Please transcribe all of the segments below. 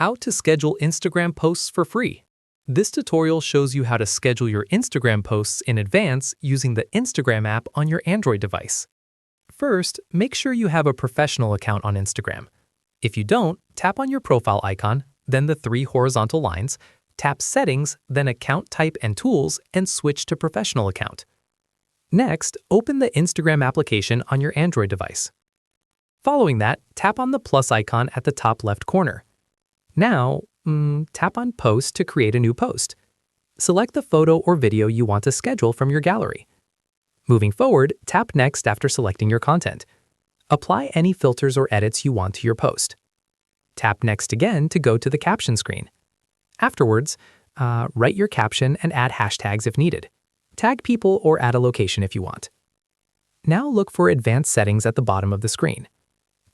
How to schedule Instagram posts for free. This tutorial shows you how to schedule your Instagram posts in advance using the Instagram app on your Android device. First, make sure you have a professional account on Instagram. If you don't, tap on your profile icon, then the three horizontal lines, tap Settings, then Account Type and Tools, and switch to Professional Account. Next, open the Instagram application on your Android device. Following that, tap on the plus icon at the top left corner. Now, tap on Post to create a new post. Select the photo or video you want to schedule from your gallery. Moving forward, tap Next after selecting your content. Apply any filters or edits you want to your post. Tap Next again to go to the caption screen. Afterwards, write your caption and add hashtags if needed. Tag people or add a location if you want. Now look for Advanced Settings at the bottom of the screen.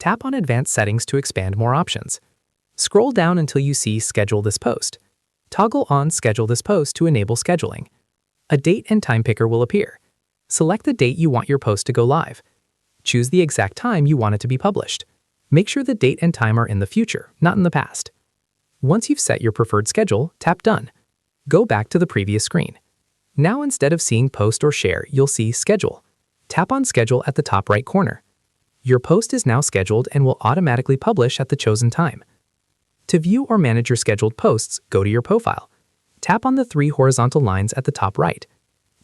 Tap on Advanced Settings to expand more options. Scroll down until you see Schedule this post. Toggle on Schedule this post to enable scheduling. A date and time picker will appear. Select the date you want your post to go live. Choose the exact time you want it to be published. Make sure the date and time are in the future, not in the past. Once you've set your preferred schedule, tap Done. Go back to the previous screen. Now instead of seeing Post or Share, you'll see Schedule. Tap on Schedule at the top right corner. Your post is now scheduled and will automatically publish at the chosen time. To view or manage your scheduled posts, go to your profile. Tap on the three horizontal lines at the top right.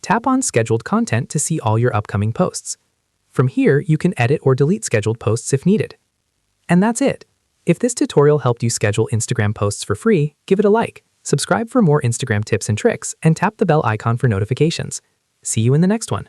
Tap on Scheduled Content to see all your upcoming posts. From here, you can edit or delete scheduled posts if needed. And that's it. If this tutorial helped you schedule Instagram posts for free, give it a like, subscribe for more Instagram tips and tricks, and tap the bell icon for notifications. See you in the next one.